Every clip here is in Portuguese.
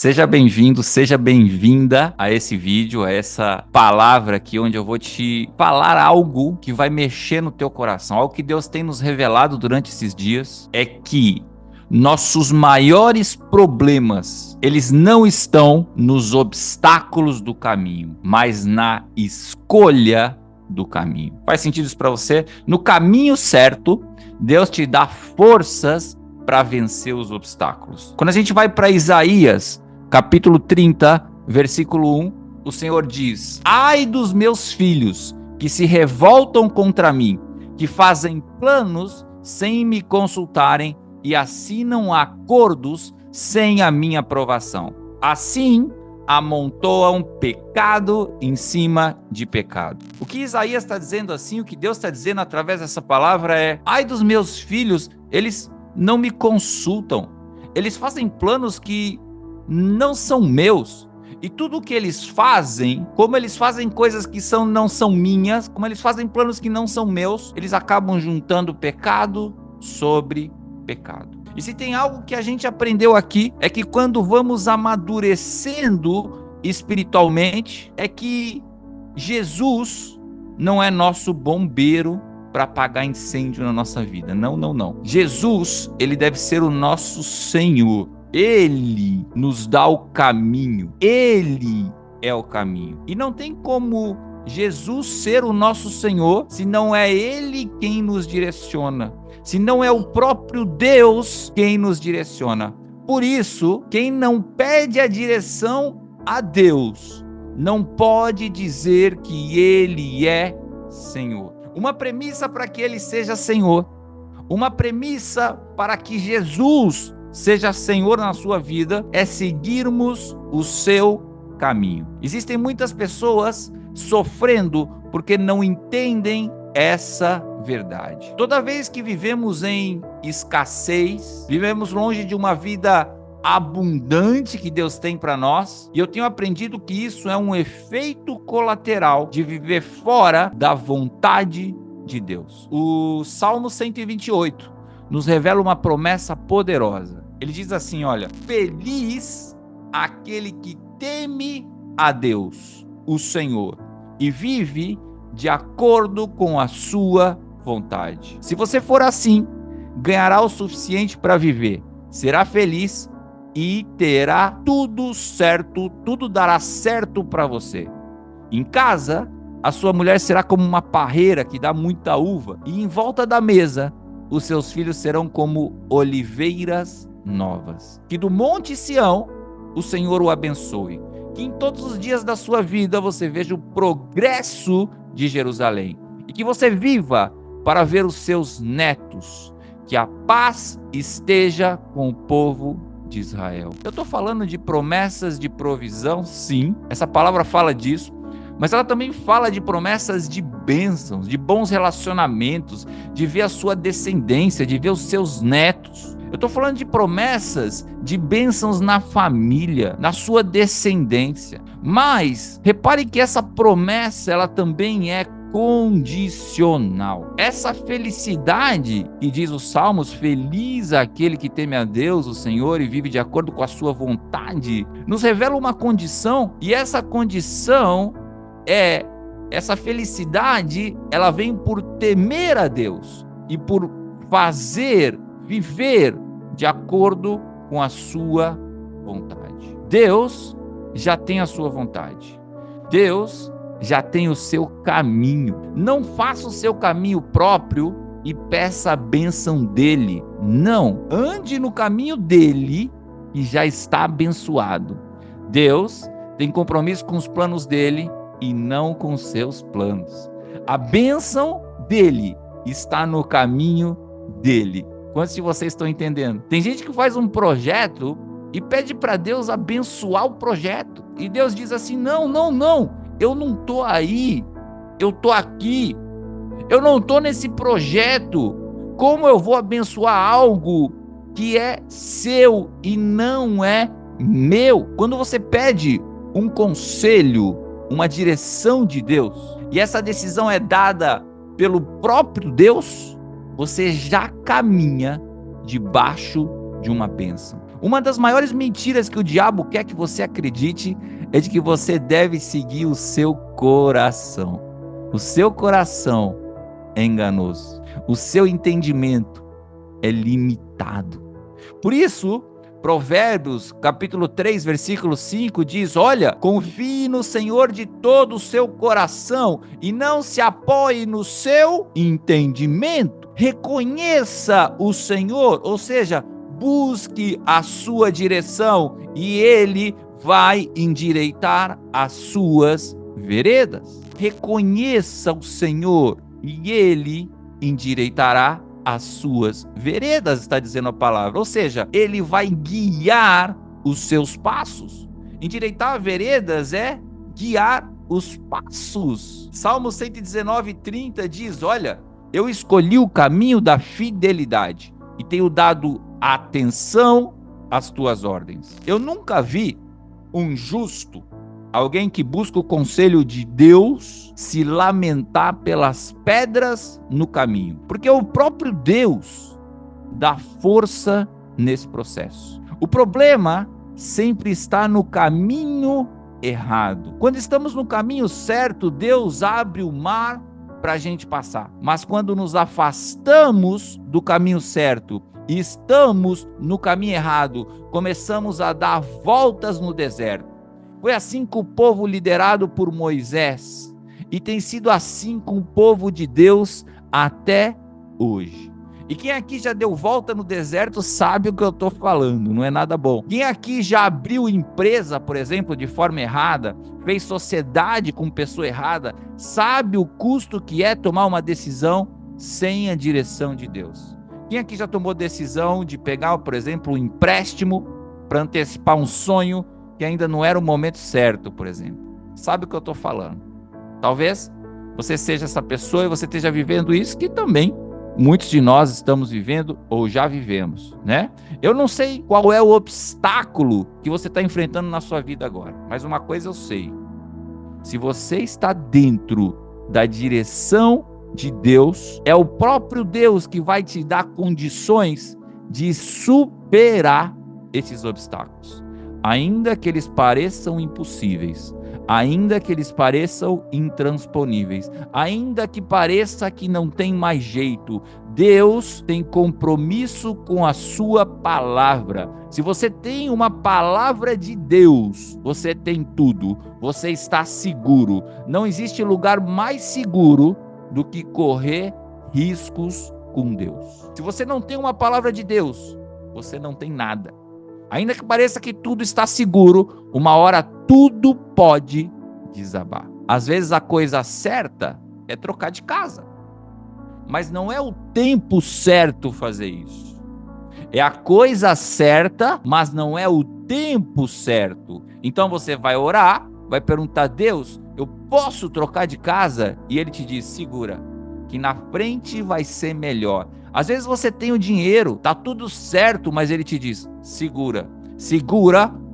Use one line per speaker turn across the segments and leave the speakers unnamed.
Seja bem-vindo, seja bem-vinda a esse vídeo, a essa palavra aqui, onde eu vou te falar algo que vai mexer no teu coração. Algo que Deus tem nos revelado durante esses dias é que nossos maiores problemas, eles não estão nos obstáculos do caminho, mas na escolha do caminho. Faz sentido isso para você? No caminho certo, Deus te dá forças para vencer os obstáculos. Quando a gente vai para Isaías, capítulo 30, versículo 1, o Senhor diz: Ai dos meus filhos que se revoltam contra mim, que fazem planos sem me consultarem e assinam acordos sem a minha aprovação. Assim, amontoam pecado em cima de pecado. O que Isaías está dizendo assim, o que Deus está dizendo através dessa palavra é: ai dos meus filhos, eles não me consultam, eles fazem planos que não são meus, e tudo que eles fazem, como eles fazem coisas que não são minhas, como eles fazem planos que não são meus, eles acabam juntando pecado sobre pecado. E se tem algo que a gente aprendeu aqui, é que quando vamos amadurecendo espiritualmente, é que Jesus não é nosso bombeiro para apagar incêndio na nossa vida. Não, não, não. Jesus, ele deve ser o nosso Senhor. Ele nos dá o caminho. Ele é o caminho. E não tem como Jesus ser o nosso Senhor se não é Ele quem nos direciona, se não é o próprio Deus quem nos direciona. Por isso, quem não pede a direção a Deus não pode dizer que Ele é Senhor. Uma premissa para que Ele seja Senhor, uma premissa para que Jesus seja Senhor na sua vida é seguirmos o seu caminho. Existem muitas pessoas sofrendo porque não entendem essa verdade. Toda vez que vivemos em escassez, vivemos longe de uma vida abundante que Deus tem para nós, e eu tenho aprendido que isso é um efeito colateral de viver fora da vontade de Deus. O Salmo 128 nos revela uma promessa poderosa. Ele diz assim, olha: feliz aquele que teme a Deus, o Senhor, e vive de acordo com a sua vontade. Se você for assim, ganhará o suficiente para viver, será feliz e terá tudo certo, tudo dará certo para você. Em casa, a sua mulher será como uma parreira que dá muita uva, e em volta da mesa, os seus filhos serão como oliveiras novas. Que do Monte Sião, o Senhor o abençoe. Que em todos os dias da sua vida você veja o progresso de Jerusalém. E que você viva para ver os seus netos. Que a paz esteja com o povo de Israel. Eu estou falando de promessas de provisão, sim, essa palavra fala disso, mas ela também fala de promessas de bênçãos, de bons relacionamentos, de ver a sua descendência, de ver os seus netos. Eu estou falando de promessas de bênçãos na família, na sua descendência. Mas repare que essa promessa, ela também é condicional. Essa felicidade, que diz os Salmos, feliz aquele que teme a Deus, o Senhor, e vive de acordo com a sua vontade, nos revela uma condição, e essa condição é, essa felicidade, ela vem por temer a Deus e por viver de acordo com a sua vontade. Deus já tem a sua vontade. Deus já tem o seu caminho. Não faça o seu caminho próprio e peça a bênção dele. Não, ande no caminho dele e já está abençoado. Deus tem compromisso com os planos dele e não com os seus planos. A bênção dele está no caminho dele. Quantos de vocês estão entendendo? Tem gente que faz um projeto e pede para Deus abençoar o projeto. E Deus diz assim: não, não, não. Eu não estou aí, eu estou aqui, eu não estou nesse projeto. Como eu vou abençoar algo que é seu e não é meu? Quando você pede um conselho, uma direção de Deus, e essa decisão é dada pelo próprio Deus, você já caminha debaixo de uma bênção. Uma das maiores mentiras que o diabo quer que você acredite é de que você deve seguir o seu coração. O seu coração é enganoso. O seu entendimento é limitado. Por isso, Provérbios, capítulo 3, versículo 5 diz: olha, confie no Senhor de todo o seu coração e não se apoie no seu entendimento. Reconheça o Senhor, ou seja, busque a sua direção e Ele vai endireitar as suas veredas. Reconheça o Senhor e Ele endireitará as suas veredas, está dizendo a palavra. Ou seja, Ele vai guiar os seus passos. Endireitar veredas é guiar os passos. Salmo 119, 30 diz: olha, eu escolhi o caminho da fidelidade e tenho dado atenção às tuas ordens. Eu nunca vi um justo, alguém que busca o conselho de Deus, se lamentar pelas pedras no caminho. Porque o próprio Deus dá força nesse processo. O problema sempre está no caminho errado. Quando estamos no caminho certo, Deus abre o mar para a gente passar. Mas quando nos afastamos do caminho certo e estamos no caminho errado, começamos a dar voltas no deserto. Foi assim com o povo liderado por Moisés e tem sido assim com o povo de Deus até hoje. E quem aqui já deu volta no deserto sabe o que eu estou falando, não é nada bom. Quem aqui já abriu empresa, por exemplo, de forma errada, fez sociedade com pessoa errada, sabe o custo que é tomar uma decisão sem a direção de Deus. Quem aqui já tomou decisão de pegar, por exemplo, um empréstimo para antecipar um sonho que ainda não era o momento certo, por exemplo? Sabe o que eu estou falando? Talvez você seja essa pessoa e você esteja vivendo isso que também muitos de nós estamos vivendo ou já vivemos, né? Eu não sei qual é o obstáculo que você está enfrentando na sua vida agora, mas uma coisa eu sei: se você está dentro da direção de Deus, é o próprio Deus que vai te dar condições de superar esses obstáculos, ainda que eles pareçam impossíveis, ainda que eles pareçam intransponíveis, ainda que pareça que não tem mais jeito. Deus tem compromisso com a sua palavra. Se você tem uma palavra de Deus, você tem tudo, você está seguro. Não existe lugar mais seguro do que correr riscos com Deus. Se você não tem uma palavra de Deus, você não tem nada. Ainda que pareça que tudo está seguro, uma hora tudo pode desabar. Às vezes a coisa certa é trocar de casa, mas não é o tempo certo fazer isso. É a coisa certa, mas não é o tempo certo. Então você vai orar, vai perguntar: Deus, eu posso trocar de casa? E Ele te diz: segura, que na frente vai ser melhor. Às vezes você tem o dinheiro, tá tudo certo, mas Ele te diz: segura,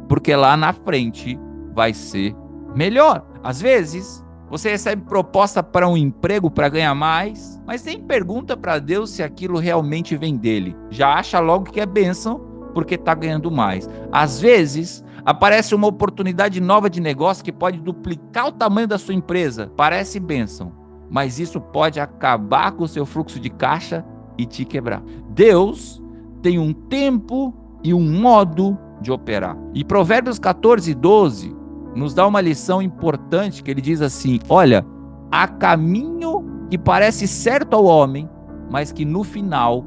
porque lá na frente vai ser melhor. Às vezes você recebe proposta para um emprego para ganhar mais, mas nem pergunta para Deus se aquilo realmente vem dele. Já acha logo que é bênção porque está ganhando mais. Às vezes aparece uma oportunidade nova de negócio que pode duplicar o tamanho da sua empresa. Parece bênção, mas isso pode acabar com o seu fluxo de caixa e te quebrar. Deus tem um tempo e um modo de operar. E Provérbios 14, 12 nos dá uma lição importante, que ele diz assim: olha, há caminho que parece certo ao homem, mas que no final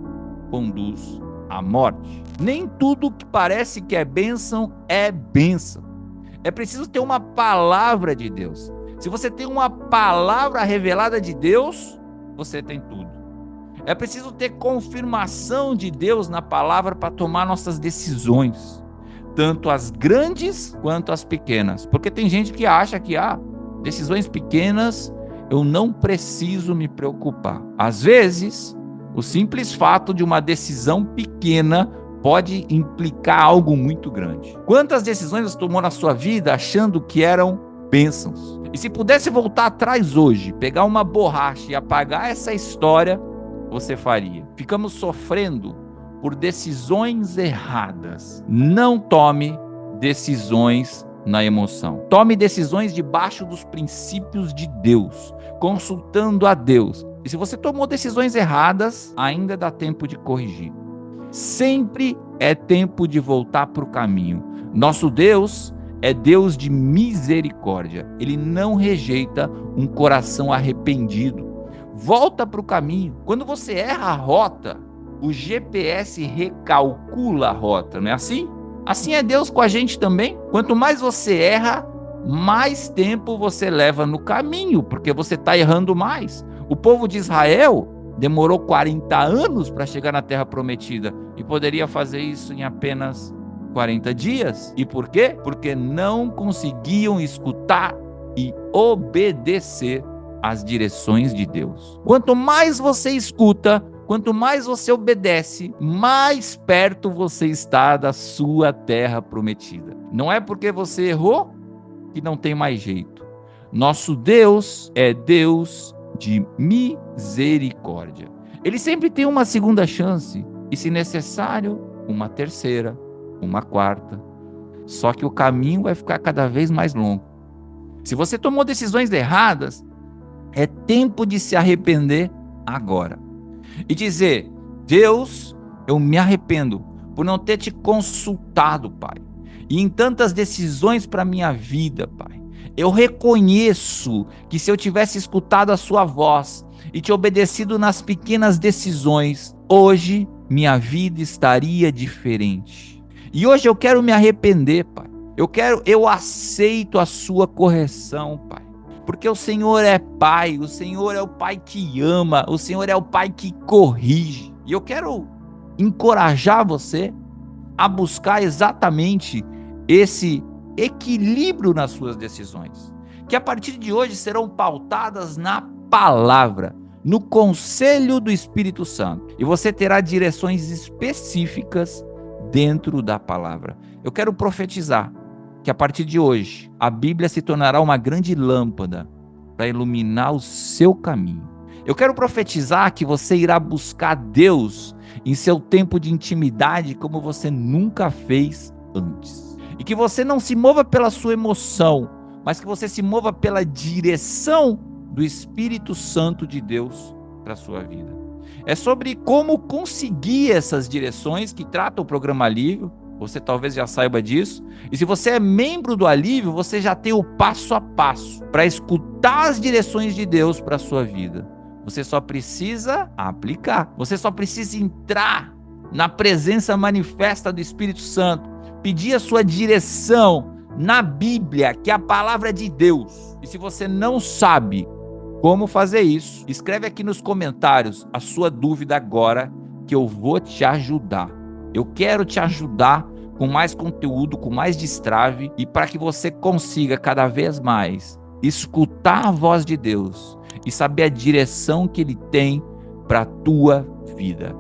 conduz à morte. Nem tudo que parece que é bênção é bênção. É preciso ter uma palavra de Deus. Se você tem uma palavra revelada de Deus, você tem tudo. É preciso ter confirmação de Deus na palavra para tomar nossas decisões, tanto as grandes quanto as pequenas. Porque tem gente que acha que decisões pequenas eu não preciso me preocupar. Às vezes, o simples fato de uma decisão pequena pode implicar algo muito grande. Quantas decisões você tomou na sua vida achando que eram bênçãos? E se pudesse voltar atrás hoje, pegar uma borracha e apagar essa história, você faria? Ficamos sofrendo por decisões erradas. Não tome decisões na emoção. Tome decisões debaixo dos princípios de Deus, consultando a Deus. E se você tomou decisões erradas, ainda dá tempo de corrigir. Sempre é tempo de voltar para o caminho. Nosso Deus é Deus de misericórdia. Ele não rejeita um coração arrependido. Volta para o caminho. Quando você erra a rota, o GPS recalcula a rota, não é assim? Assim é Deus com a gente também. Quanto mais você erra, mais tempo você leva no caminho, porque você está errando mais. O povo de Israel demorou 40 anos para chegar na Terra Prometida e poderia fazer isso em apenas 40 dias. E por quê? Porque não conseguiam escutar e obedecer às direções de Deus. Quanto mais você escuta, quanto mais você obedece, mais perto você está da sua Terra Prometida. Não é porque você errou que não tem mais jeito. Nosso Deus é Deus de misericórdia. Ele sempre tem uma segunda chance e, se necessário, uma terceira, uma quarta. Só que o caminho vai ficar cada vez mais longo. Se você tomou decisões erradas, é tempo de se arrepender agora. E dizer: Deus, eu me arrependo por não ter te consultado, Pai. E em tantas decisões para a minha vida, Pai. Eu reconheço que se eu tivesse escutado a sua voz e te obedecido nas pequenas decisões, hoje minha vida estaria diferente. E hoje eu quero me arrepender, Pai. Eu aceito a sua correção, Pai. Porque o Senhor é Pai, o Senhor é o Pai que ama, o Senhor é o Pai que corrige. E eu quero encorajar você a buscar exatamente esse equilíbrio nas suas decisões, que a partir de hoje serão pautadas na palavra, no conselho do Espírito Santo, e você terá direções específicas dentro da palavra. Eu quero profetizar que a partir de hoje a Bíblia se tornará uma grande lâmpada para iluminar o seu caminho. Eu quero profetizar que você irá buscar Deus em seu tempo de intimidade como você nunca fez antes. E que você não se mova pela sua emoção, mas que você se mova pela direção do Espírito Santo de Deus para a sua vida. É sobre como conseguir essas direções que trata o programa Alívio. Você talvez já saiba disso. E se você é membro do Alívio, você já tem o passo a passo para escutar as direções de Deus para a sua vida. Você só precisa aplicar. Você só precisa entrar na presença manifesta do Espírito Santo, pedir a sua direção na Bíblia, que é a palavra de Deus. E se você não sabe como fazer isso, escreve aqui nos comentários a sua dúvida agora, que eu vou te ajudar. Eu quero te ajudar com mais conteúdo, com mais destrave, e para que você consiga cada vez mais escutar a voz de Deus e saber a direção que Ele tem para a tua vida.